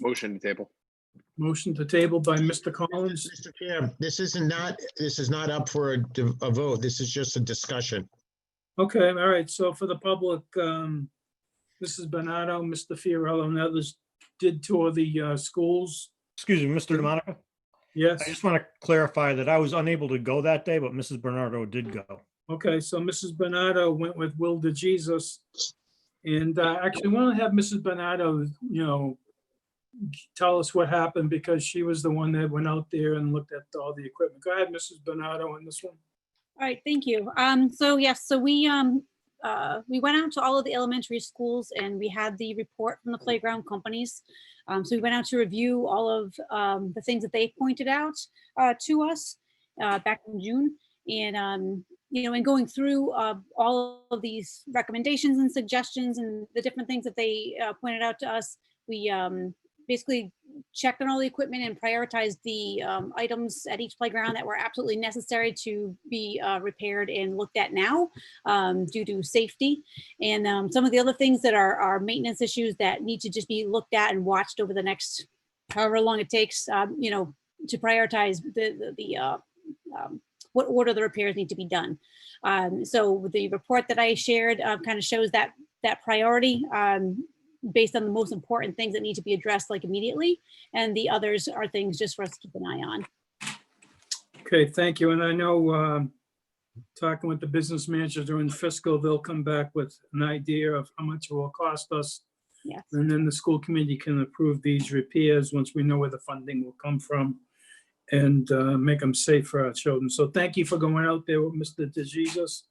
Motion to table. Motion to table by Mr. Collins. Mr. Chair, this is not up for a vote. This is just a discussion. Okay, all right. So for the public, Mrs. Bernardo, Mr. Fiorello, and others did tour the schools. Excuse me, Mr. DeMonica. Yes. I just want to clarify that I was unable to go that day, but Mrs. Bernardo did go. Okay, so Mrs. Bernardo went with Will DeJesus. And actually, I want to have Mrs. Bernardo, tell us what happened because she was the one that went out there and looked at all the equipment. Go ahead, Mrs. Bernardo, on this one. All right, thank you. So yes, so we went out to all of the elementary schools and we had the report from the playground companies. So we went out to review all of the things that they pointed out to us back in June. And in going through all of these recommendations and suggestions and the different things that they pointed out to us, we basically checked on all the equipment and prioritized the items at each playground that were absolutely necessary to be repaired and looked at now due to safety. And some of the other things that are maintenance issues that need to just be looked at and watched over the next however long it takes, to prioritize the what order the repairs need to be done. So the report that I shared kind of shows that priority based on the most important things that need to be addressed like immediately. And the others are things just for us to keep an eye on. Okay, thank you. And I know talking with the business manager during fiscal, they'll come back with an idea of how much it will cost us. Yes. And then the school committee can approve these repairs once we know where the funding will come from and make them safe for our children. So thank you for going out there with Mr. DeJesus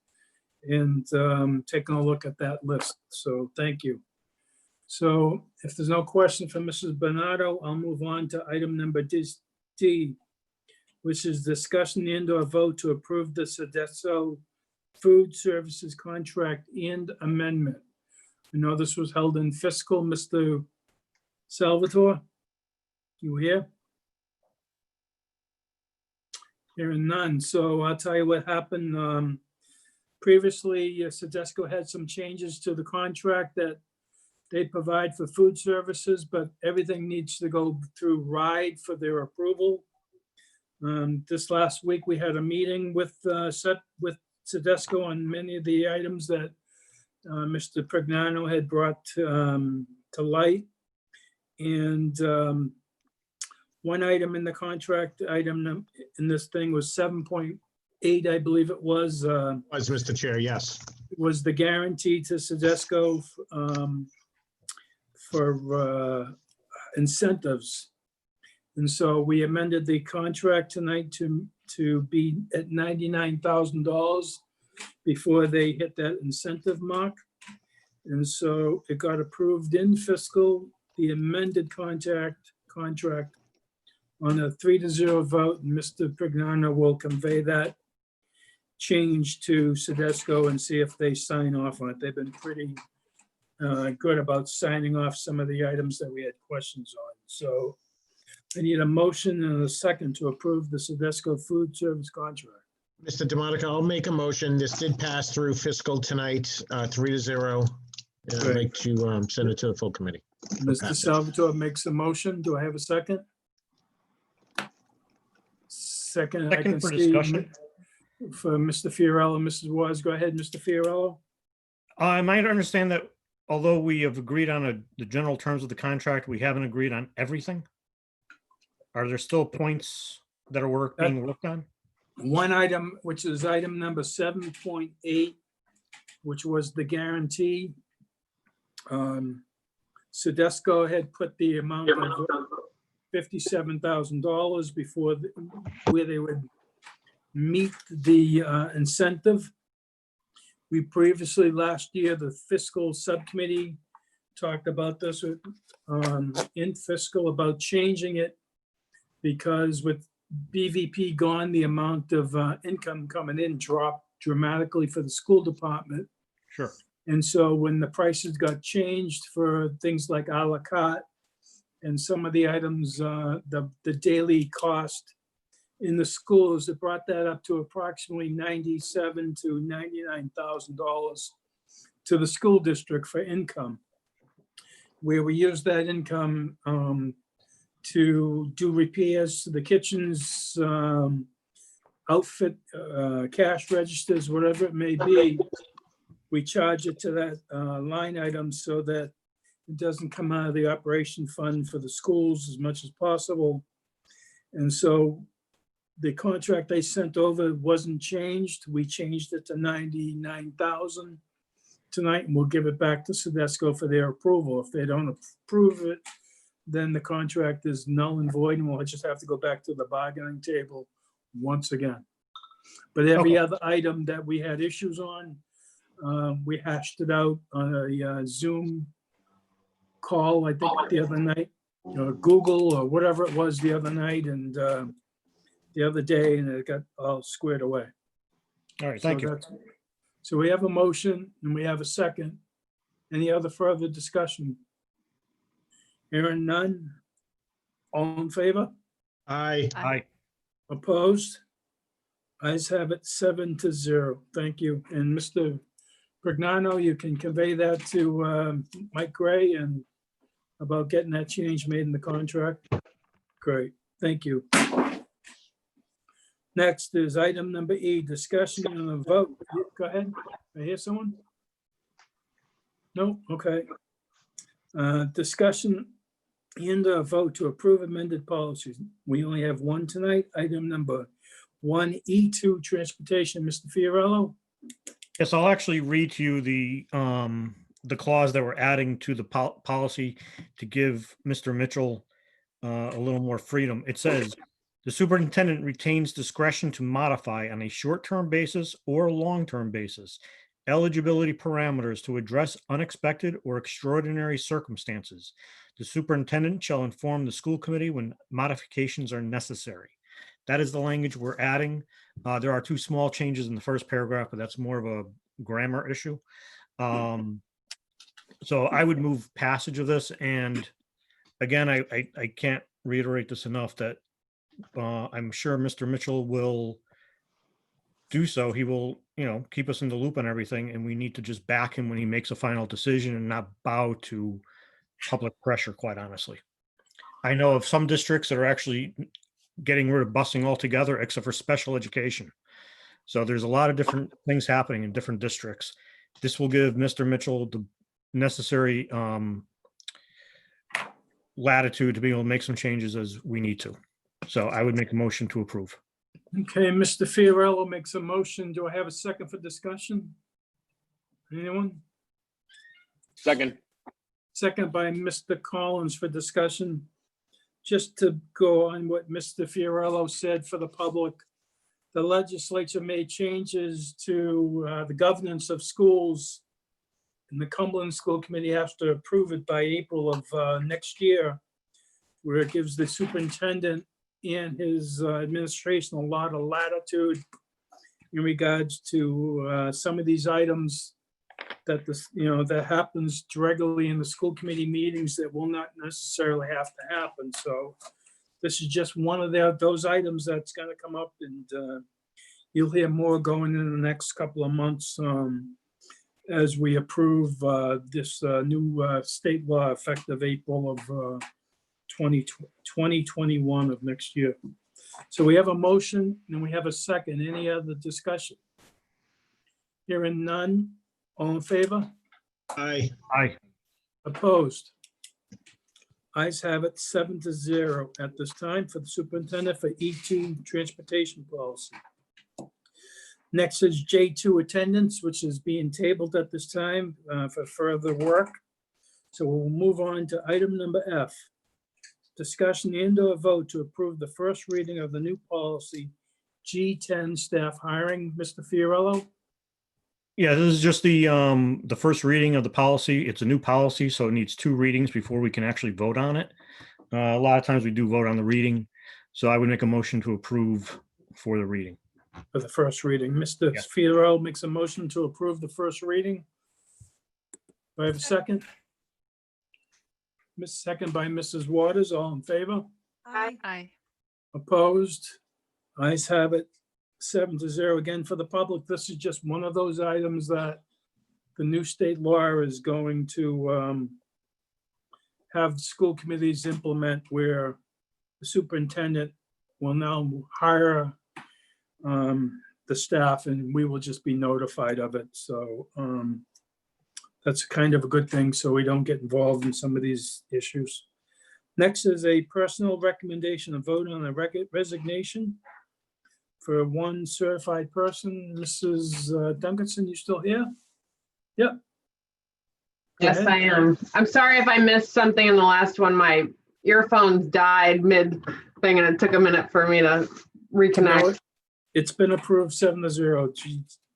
and taking a look at that list. So thank you. So if there's no question for Mrs. Bernardo, I'll move on to item number D, which is discussion and/or vote to approve the Sodexo Food Services Contract and Amendment. I know this was held in fiscal. Mr. Salvatore, you here? Hearing none. So I'll tell you what happened. Previously, Sodexo had some changes to the contract that they provide for food services, but everything needs to go through RIDE for their approval. This last week, we had a meeting with Sodexo on many of the items that Mr. Pregnano had brought to light. And one item in the contract, item in this thing was 7.8, I believe it was. Was, Mr. Chair, yes. Was the guarantee to Sodexo for incentives. And so we amended the contract tonight to be at $99,000 before they hit that incentive mark. And so it got approved in fiscal, the amended contract on a 3-0 vote. And Mr. Pregnano will convey that change to Sodexo and see if they sign off on it. They've been pretty good about signing off some of the items that we had questions on. So I need a motion and a second to approve the Sodexo food service contract. Mr. DeMonica, I'll make a motion. This did pass through fiscal tonight, 3-0. And I'd like to send it to the full committee. Mr. Salvatore makes a motion. Do I have a second? Second. I can Second for see discussion. For Mr. Fiorello, Mrs. Waz. Go ahead, Mr. Fiorello. I might understand that although we have agreed on the general terms of the contract, we haven't agreed on everything. Are there still points that are being worked on? One item, which is item number 7.8, which was the guarantee. Sodexo had put the amount of $57,000 before where they would meet the incentive. We previously, last year, the fiscal subcommittee talked about this in fiscal about changing it because with BVP gone, the amount of income coming in dropped dramatically for the school department. Sure. And so when the prices got changed for things like a la carte and some of the items, the daily cost in the schools, it brought that up to approximately $97,000 to $99,000 to the school district for income, where we use that income to do repairs to the kitchens, outfit, cash registers, whatever it may be. We charge it to that line item so that it doesn't come out of the operation fund for the schools as much as possible. And so the contract they sent over wasn't changed. We changed it to 99,000 tonight, and we'll give it back to Sedesco for their approval. If they don't approve it, then the contract is null and void, and we'll just have to go back to the bargaining table once again. But every other item that we had issues on, we hashed it out on a Zoom call, I think, the other night, or Google or whatever it was the other night, and the other day, and it got all squared away. All right, thank So you. that's- So we have a motion and we have a second. Any other further discussion? Hearing none. All in favor? Aye. Aye. Opposed? Ayes have it 7-0. Thank you. And Mr. Pregnano, you can convey that to Mike Gray and about getting that change made in the contract. Great, thank you. Next is item number E, discussion and a vote. Go ahead. I hear someone? No, okay. Discussion and a vote to approve amended policies. We only have one tonight. Item number 1E2, transportation. Mr. Fiorello? Yes, I'll actually read to you the clause that we're adding to the policy to give Mr. Mitchell a little more freedom. It says, the superintendent retains discretion to modify on a short-term basis or long-term basis eligibility parameters to address unexpected or extraordinary circumstances. The superintendent shall inform the school committee when modifications are necessary. That is the language we're adding. There are two small changes in the first paragraph, but that's more of a grammar issue. So I would move passage of this. And again, I can't reiterate this enough that I'm sure Mr. Mitchell will do so. He will, keep us in the loop on everything, and we need to just back him when he makes a final decision and not bow to public pressure, quite honestly. I know of some districts that are actually getting rid of busing altogether, except for special education. So there's a lot of different things happening in different districts. This will give Mr. Mitchell the necessary latitude to be able to make some changes as we need to. So I would make a motion to approve. Okay, Mr. Fiorello makes a motion. Do I have a second for discussion? Anyone? Second. Second by Mr. Collins for discussion. Just to go on what Mr. Fiorello said for the public, the legislature made changes to the governance of schools, and the Cumberland School Committee has to approve it by April of next year, where it gives the superintendent and his administration a lot of latitude in regards to some of these items that that happens regularly in the school committee meetings that will not necessarily have to happen. So this is just one of those items that's going to come up, and you'll hear more going in the next couple of months as we approve this new state law effective April of 2021 of next year. So we have a motion and we have a second. Any other discussion? Hearing none. All in favor? Aye. Aye. Opposed? Ayes have it 7-0 at this time for the superintendent for E2 transportation policy. Next is J2 attendance, which is being tabled at this time for further work. So we'll move on to item number F. Discussion and/or vote to approve the first reading of the new policy G10 staff hiring. Mr. Fiorello? Yeah, this is just the first reading of the policy. It's a new policy, so it needs two readings before we can actually vote on it. A lot of times we do vote on the reading, so I would make a motion to approve for the reading. For the first reading. Mr. Yes. Fiorello makes a motion to approve the first reading. Do I have a second? Second by Mrs. Waters. All in favor? Aye. Aye. Opposed? Ayes have it 7-0. Again, for the public, this is just one of those items that the new state law is going to have school committees implement, where the superintendent will now hire the staff, and we will just be notified of it. So that's kind of a good thing, so we don't get involved in some of these issues. Next is a personal recommendation, a vote on a resignation for one certified person. Mrs. Duncanson, you still here? Yep. Go Yes, ahead. I am. I'm sorry if I missed something in the last one. My earphones died mid thing and it took a minute for me to reconnect. It's been approved 7-0,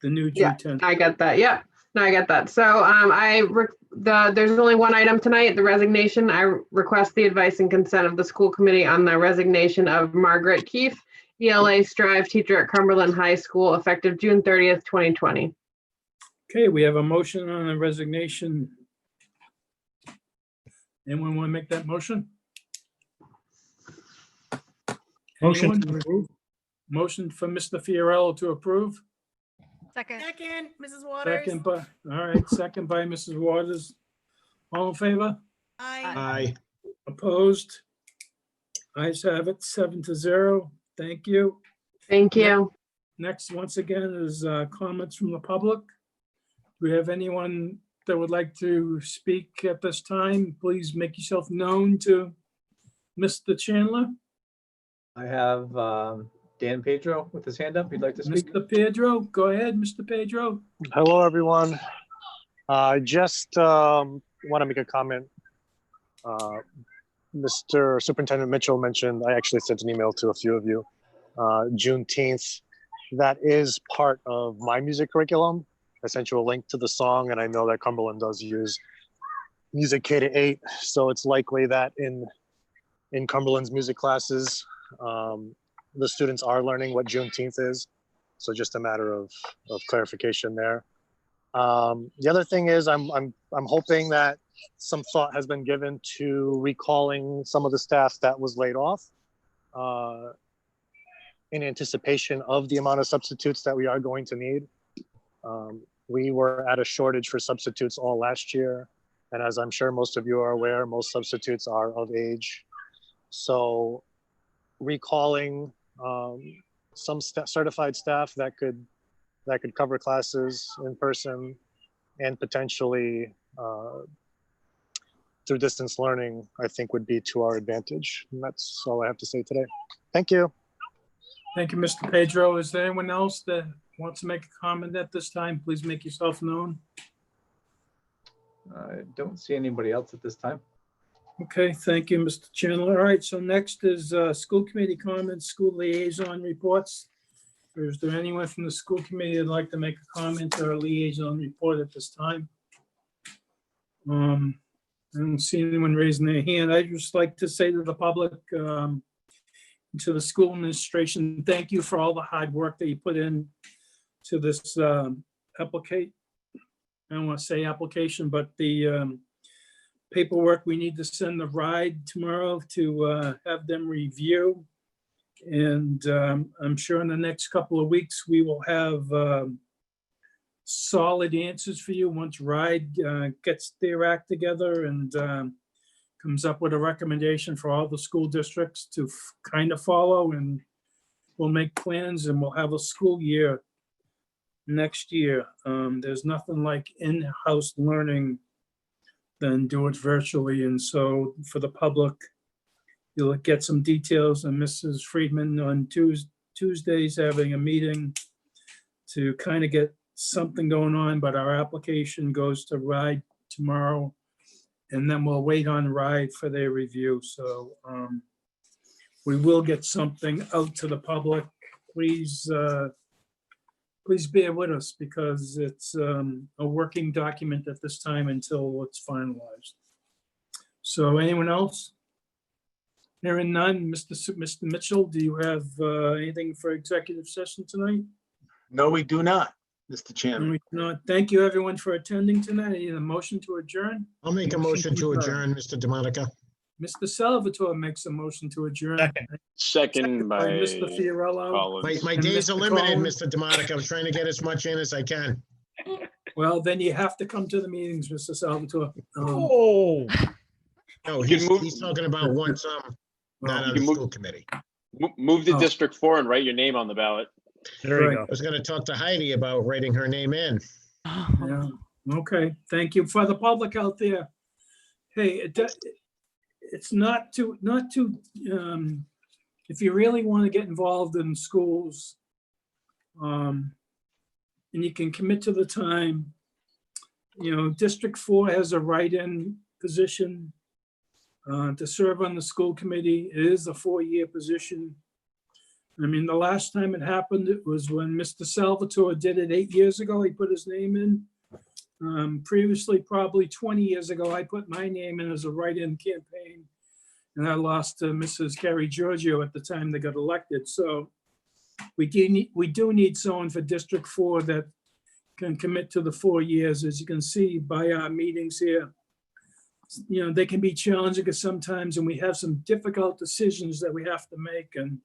the new Yeah. G10. I get that. Yep. No, I get that. So there's only one item tonight, the resignation. I request the advice and consent of the school committee on the resignation of Margaret Keefe, ELA Strive teacher at Cumberland High School, effective June 30th, 2020. Okay, we have a motion on a resignation. Anyone want to make that motion? Motion. Anyone? Motion for Mr. Fiorello to approve. Second. Second, Mrs. Waters. Second by, all right, second by Mrs. Waters. All in favor? Aye. Aye. Opposed? Ayes have it, 7-0. Thank you. Thank you. Next, once again, is comments from the public. Do we have anyone that would like to speak at this time? Please make yourself known to Mr. Chandler. I have Dan Pedro with his hand up. He'd like to speak. Mr. Pedro, go ahead, Mr. Pedro. Hello, everyone. I just want to make a comment. Mr. Superintendent Mitchell mentioned, I actually sent an email to a few of you, Juneteenth. That is part of my music curriculum. I sent you a link to the song, and I know that Cumberland does use Music K-8, so it's likely that in Cumberland's music classes, the students are learning what Juneteenth is. So just a matter of clarification there. The other thing is I'm hoping that some thought has been given to recalling some of the staff that was laid off in anticipation of the amount of substitutes that we are going to need. We were at a shortage for substitutes all last year. And as I'm sure most of you are aware, most substitutes are of age. So recalling some certified staff that could cover classes in person and potentially through distance learning, I think would be to our advantage. And that's all I have to say today. Thank you. Thank you, Mr. Pedro. Is there anyone else that wants to make a comment at this time? Please make yourself known. I don't see anybody else at this time. Okay, thank you, Mr. Chandler. All right, so next is school committee comments, school liaison reports. Is there anyone from the school committee that'd like to make a comment or a liaison report at this time? I don't see anyone raising their hand. I'd just like to say to the public, to the school administration, thank you for all the hard work that you put in to this application. I don't want to say application, but the paperwork we need to send the RIDE tomorrow to have them review. And I'm sure in the next couple of weeks, we will have solid answers for you once RIDE gets their act together and comes up with a recommendation for all the school districts to kind of follow, and we'll make plans and we'll have a school year next year. There's nothing like in-house learning than do it virtually. And so for the public, you'll get some details, and Mrs. Friedman on Tuesdays having a meeting to kind of get something going on, but our application goes to RIDE tomorrow, and then we'll wait on RIDE for their review. So we will get something out to the public. Please bear with us because it's a working document at this time until it's finalized. So anyone else? Hearing none, Mr. Mitchell, do you have anything for executive session tonight? No, we do not, Mr. Chairman. And we cannot. Thank you, everyone, for attending tonight. I need a motion to adjourn. I'll make a motion to adjourn, Mr. DeMonica. Mr. Salvatore makes a motion to adjourn. Second. Second by Mr. Fiorello. Collins. My And days are Mr. limited, Collins. Mr. DeMonica. I'm trying to get as much in as I can. Well, then you have to come to the meetings, Mr. Salvatore. Oh. No, You can move- he's talking about once not Oh, on you the can school committee. Move to Oh. District 4 and write your name on the ballot. There you Right. go. I was going to talk to Heidi about writing her name in. Yeah, okay, thank you. For the public out there, hey, it's not to, if you really want to get involved in schools, and you can commit to the time, District 4 has a write-in position to serve on the school committee. It is a 4-year position. I mean, the last time it happened, it was when Mr. Salvatore did it 8 years ago. He put his name in. Previously, probably 20 years ago, I put my name in as a write-in campaign. And I lost to Mrs. Carrie Giorgio at the time they got elected. So we do need someone for District 4 that can commit to the 4 years. As you can see by our meetings here, they can be challenging at sometimes, and we have some difficult decisions that we have to make. And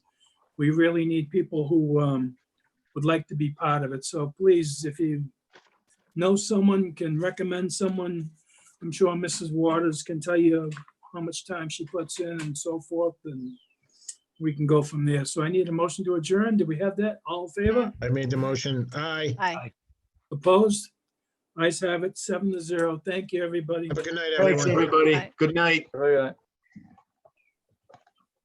we really need people who would like to be part of it. So please, if you know someone, can recommend someone, I'm sure Mrs. Waters can tell you how much time she puts in and so forth, and we can go from there. So I need a motion to adjourn. Do we have that? All in favor? I made the motion. Aye. Aye. Opposed? Ayes have it, 7-0. Thank you, everybody. Have a good night, Thanks, everyone. everybody. Bye. Good night. Very good.